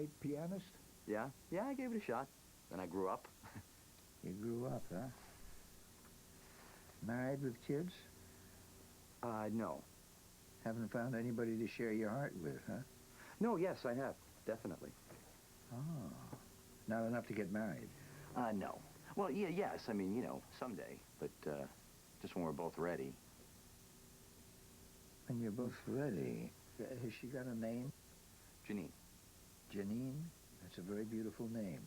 great pianist? Yeah, I gave it a shot. Then I grew up. You grew up, huh? Married with kids? No. Haven't found anybody to share your heart with, huh? No, yes, I have. Definitely. Oh. Not enough to get married? No. Well, yes. I mean, someday. But, just when we're both ready. When you're both ready. Has she got a name? Janine. Janine? That's a very beautiful name.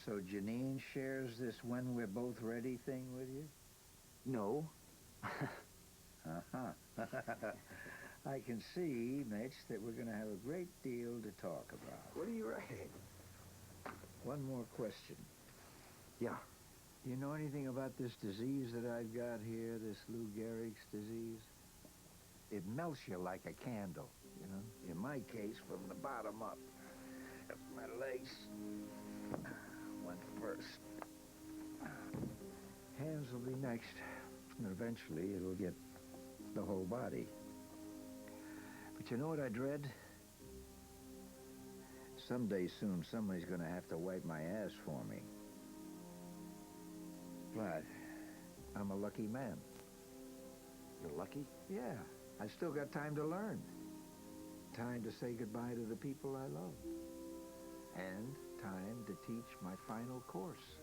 So Janine shares this when we're both ready thing with you? No. Uh-huh. I can see, Mitch, that we're going to have a great deal to talk about. What are you writing? One more question. Yeah. You know anything about this disease that I've got here, this Lou Gehrig's disease? It melts you like a candle, you know? In my case, from the bottom up. Up my legs. One first. Hands will be next. And eventually, it'll get the whole body. But you know what I dread? Someday soon, somebody's gonna have to wipe my ass for me. But I'm a lucky man. You're lucky? Yeah, I still got time to learn. Time to say goodbye to the people I love. And time to teach my final course.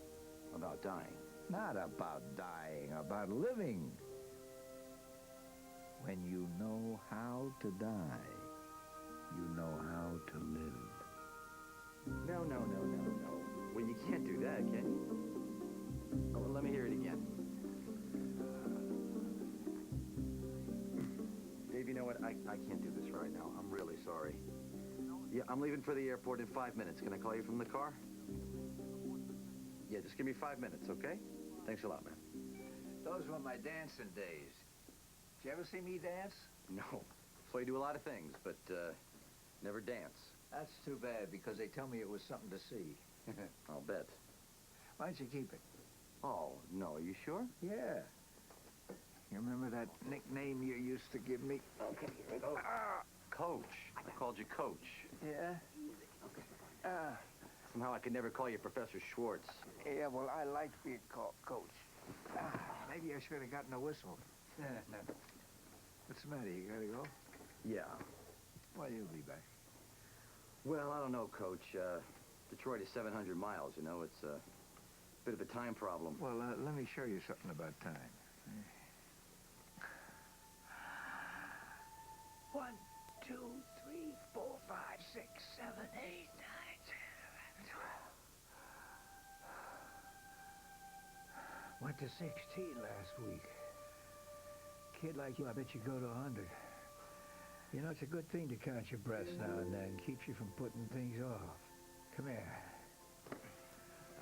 About dying. Not about dying, about living. When you know how to die, you know how to live. No. Well, you can't do that, can you? Oh, well, let me hear it again. Dave, you know what? I can't do this right now. I'm really sorry. Yeah, I'm leaving for the airport in 5 minutes. Can I call you from the car? Yeah, just give me 5 minutes, okay? Thanks a lot, man. Those were my dancing days. Did you ever see me dance? No. So you do a lot of things, but never dance. That's too bad, because they tell me it was something to see. I'll bet. Why don't you keep it? Oh, no. Are you sure? Yeah. You remember that nickname you used to give me? Okay, here we go. Coach. I called you Coach. Yeah? Okay. Somehow I could never call you Professor Schwartz. Yeah, well, I like being called Coach. Maybe I should have gotten a whistle. What's the matter? You gotta go? Yeah. Well, you'll be back. Well, I don't know, Coach. Detroit is 700 miles, you know. It's a bit of a time problem. Well, let me show you something about time. 1, 2, 3, 4, 5, 6, 7, 8, 9, 10, 11, 12. Went to 16 last week. Kid like you, I bet you go to 100. You know, it's a good thing to count your breaths now and then. Keeps you from putting things off. Come here.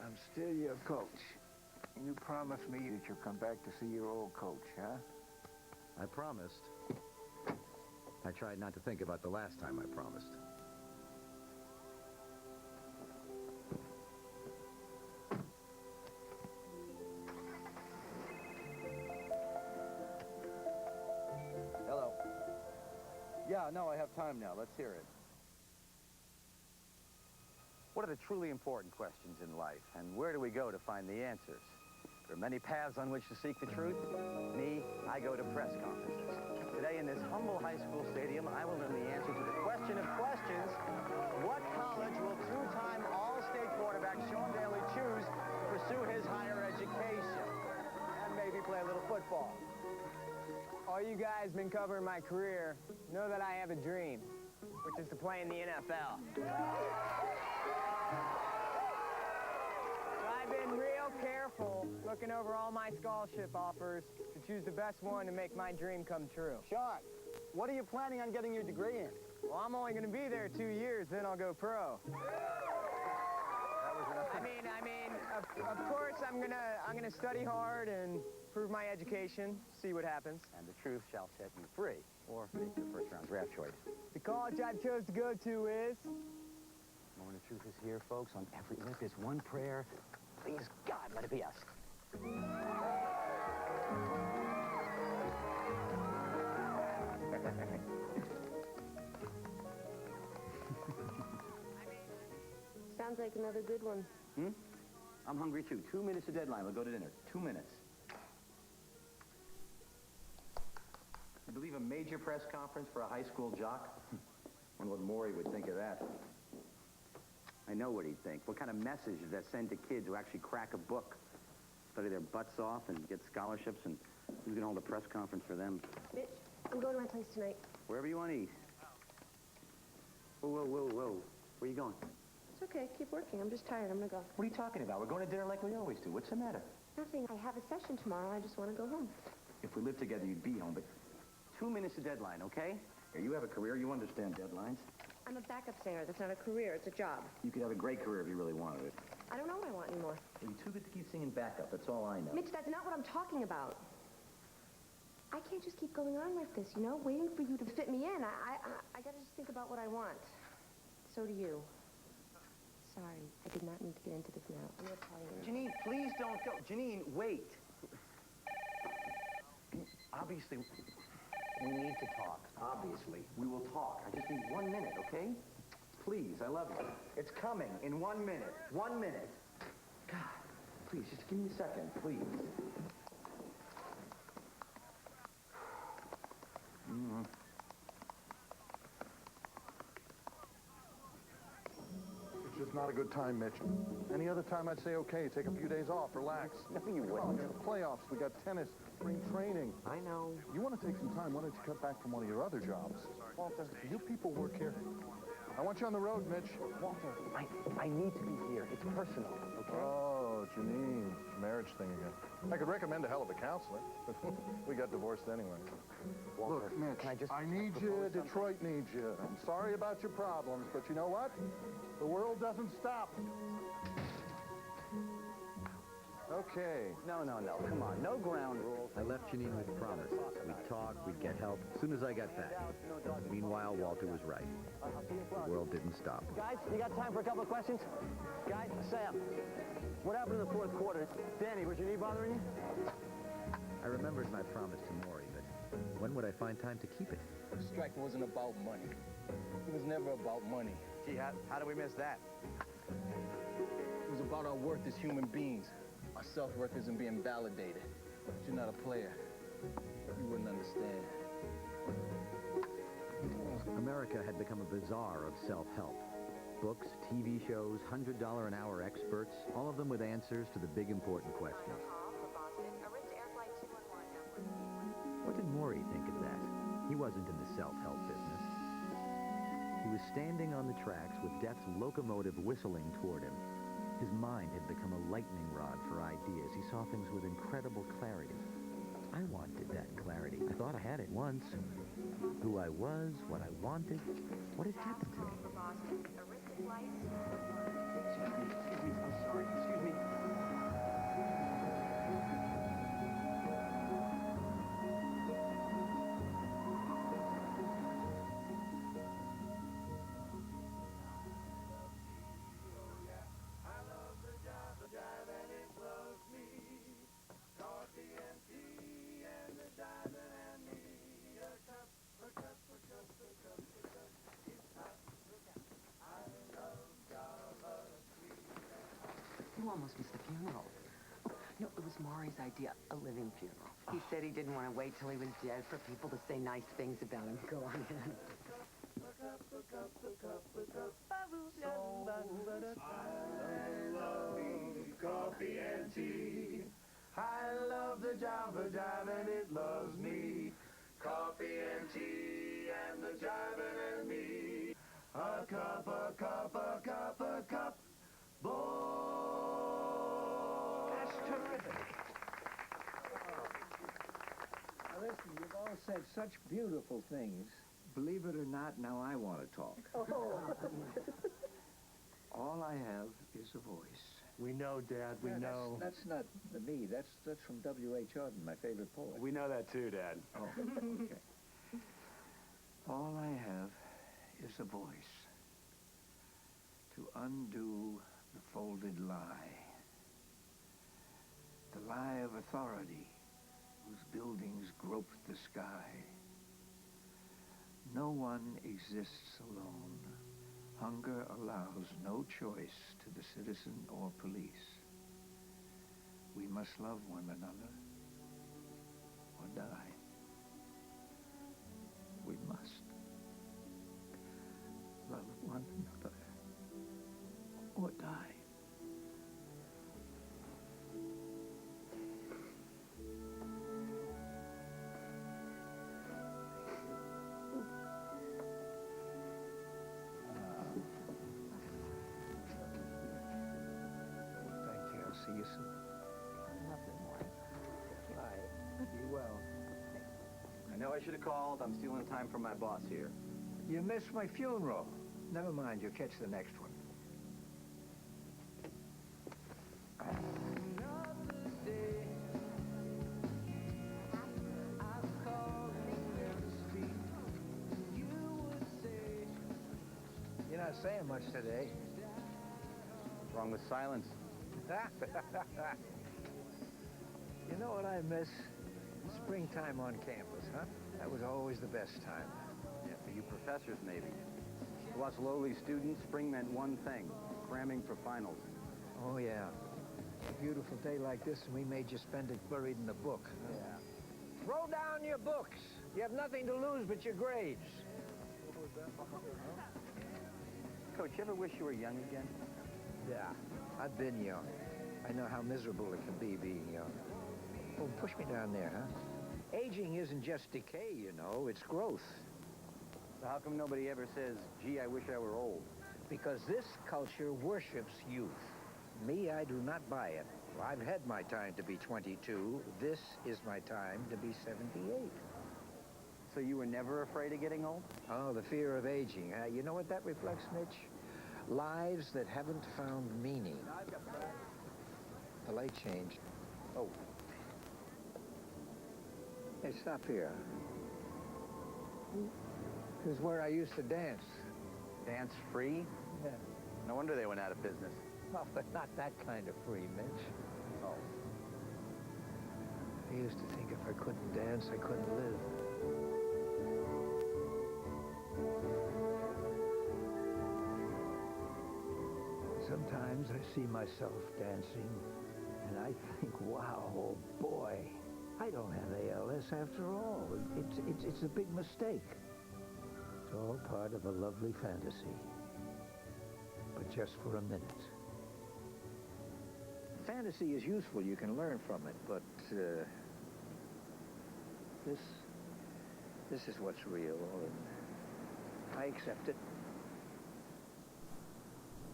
I'm still your coach. You promised me that you'll come back to see your old coach, huh? I promised. I tried not to think about the last time I promised. Hello. Yeah, no, I have time now. Let's hear it. What are the truly important questions in life, and where do we go to find the answers? There are many paths on which to seek the truth. Me, I go to press conferences. Today in this humble high school stadium, I will learn the answer to the question of questions. What college will two-time All-State quarterback Sean Daly choose to pursue his higher education? And maybe play a little football. All you guys been covering my career know that I have a dream, which is to play in the NFL. I've been real careful looking over all my scholarship offers to choose the best one to make my dream come true. Sean, what are you planning on getting your degree in? Well, I'm only going to be there 2 years, then I'll go pro. I mean, of course, I'm gonna study hard and prove my education, see what happens. And the truth shall set you free, or make the first-round draft choice. The college I chose to go to is... Moment of truth is here, folks. On every lip is one prayer. Please, God, let it be us. sounds like another good one. Hmm? I'm hungry, too. 2 minutes to deadline. We'll go to dinner. 2 minutes. You believe a major press conference for a high school jock? Wonder what Maury would think of that. I know what he'd think. What kind of message does that send to kids who actually crack a book, study their butts off, and get scholarships, and who's going to hold a press conference for them? Mitch, I'm going to my place tonight. Wherever you want to eat. Whoa, whoa, whoa, whoa. Where you going? It's okay. Keep working. I'm just tired. I'm going to go. What are you talking about? We're going to dinner like we always do. What's the matter? Nothing. I have a session tomorrow. I just want to go home. If we lived together, you'd be home, but 2 minutes to deadline, okay? Here, you have a career. You understand deadlines. I'm a backup singer. That's not a career. It's a job. You could have a great career if you really wanted it. I don't know what I want anymore. Well, you're too good to keep singing backup. That's all I know. Mitch, that's not what I'm talking about. I can't just keep going on like this, you know, waiting for you to fit me in. I gotta just think about what I want. So do you. Sorry, I did not need to get into this now. I'm gonna tell you. Janine, please don't go. Janine, wait. Obviously, we need to talk. Obviously, we will talk. I just need 1 minute, okay? Please, I love you. It's coming in 1 minute. 1 minute. God, please, just give me a second, please. It's just not a good time, Mitch. Any other time, I'd say, okay, take a few days off, relax. No, you Come on, wouldn't. we got the playoffs, we got tennis, spring training. I know. You want to take some time, why don't you cut back from one of your other jobs? Walter, do you people work here? I want you on the road, Mitch. Walter, I need to be here. It's personal, okay? Oh, Janine, marriage thing again. I could recommend a hell of a counselor, but we got divorced anyway. Walter, Look, Mitch, can I need you, Detroit needs you. I'm sorry about your problems, but you know what? The world doesn't stop. Okay. No, come on. No ground rules. I left Janine with a promise. We'd talk, we'd get help as soon as I got back. Meanwhile, Walter was right. The world didn't stop. Guys, you got time for a couple of questions? Guys, Sam, what happened in the fourth quarter? Danny, was your knee bothering you? I remembered my promise to Maury, but when would I find time to keep it? The strike wasn't about money. It was never about money. Gee, how do we miss that? It was about our worth as human beings. Our self-worth isn't being validated. If you're not a player, you wouldn't understand. America had become a bazaar of self-help. Books, TV shows, $100-an-hour experts, all of them with answers to the big important questions. What did Maury think of that? He wasn't in the self-help business. He was standing on the tracks with death's locomotive whistling toward him. His mind had become a lightning rod for ideas. He saw things with incredible clarity. I wanted that clarity. I thought I had it once. Who I was, what I wanted, what had happened to me. Excuse me, I'm sorry. Excuse me. You almost missed the funeral. No, it was Maury's idea, a living funeral. He said he didn't want to wait till he was dead for people to say nice things about him. Go on in. Coffee and tea. I love the Java Jive and it loves me. Coffee and tea and the jiving and me. A cup, a cup, a cup, a cup. Boy. That's terrific. Now listen, you've all said such beautiful things. Believe it or not, now I want to talk. All I have is a voice. We know, Dad, we know. That's not me. That's from W.H. Auden, my favorite poet. We know that too, Dad. Oh, okay. All I have is a voice to undo the folded lie. The lie of authority whose buildings grope the sky. No one exists alone. Hunger allows no choice to the citizen or police. We must love one another or die. We must love one another or die. Thank you. I'll see you soon. Nothing more. Bye. Be well. I know I should have called. I'm stealing time from my boss here. You missed my funeral. Never mind, you'll catch the next one. You're not saying much today. What's wrong with silence? You know what I miss? Springtime on campus, huh? That was always the best time. Yeah, for you professors, maybe. To us lowly students, spring meant one thing, cramming for finals. Oh, yeah. A beautiful day like this, and we made you spend it buried in a book. Yeah. Throw down your books. You have nothing to lose but your grades. Coach, you ever wish you were young again? Yeah, I've been young. I know how miserable it can be being young. Oh, push me down there, huh? Aging isn't just decay, you know, it's growth. So how come nobody ever says, gee, I wish I were old? Because this culture worships youth. Me, I do not buy it. I've had my time to be 22. This is my time to be 78. So you were never afraid of getting old? Oh, the fear of aging. You know what that reflects, Mitch? Lives that haven't found meaning. The light changed. Oh. Hey, stop here. This is where I used to dance. Dance free? Yeah. No wonder they went out of business. Well, but not that kind of free, Mitch. Oh. I used to think if I couldn't dance, I couldn't live. Sometimes I see myself dancing, and I think, wow, oh boy, I don't have ALS after all. It's a big mistake. It's all part of a lovely fantasy, but just for a minute. Fantasy is useful. You can learn from it, but this is what's real, and I accept it.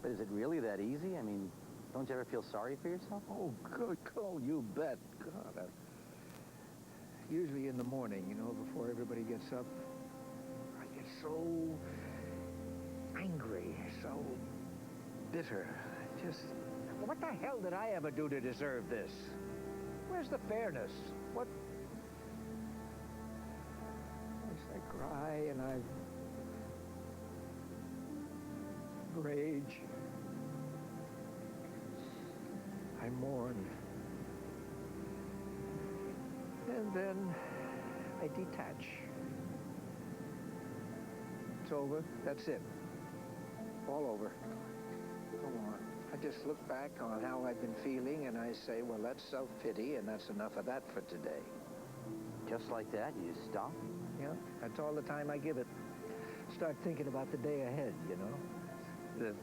But is it really that easy? I mean, don't you ever feel sorry for yourself? Oh, good call, you bet. God, usually in the morning, you know, before everybody gets up, I get so angry, so bitter. Just, what the hell did I ever do to deserve this? Where's the fairness? What? I cry and I rage. I mourn. And then I detach. It's over. That's it. All over. Go on. I just look back on how I've been feeling and I say, well, that's self-pity and that's enough of that for today. Just like that, you just stop? Yeah, that's all the time I give it. Start thinking about the day ahead, you know? The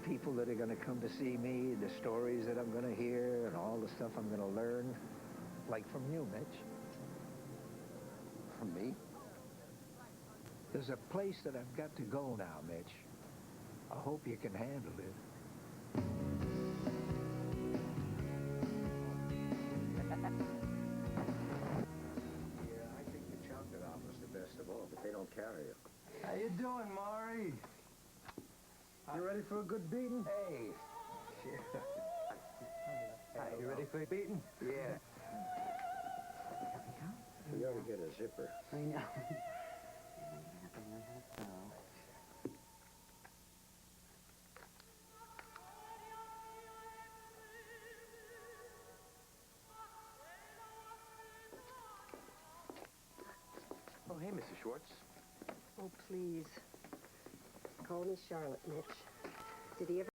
people that are going to come to see me, the stories that I'm going to hear, and all the stuff I'm going to learn. Like from you, Mitch. From me? There's a place that I've got to go now, Mitch. I hope you can handle it. Yeah, I think the chocolate offer's the best of all, but they don't carry it. How you doing, Maury? You ready for a good beating? Hey. Hi, you ready for a beating? Yeah. We ought to get a zipper. I know. Oh, hey, Mrs. Schwartz. Oh, please. call me Charlotte, Mitch. Did he ever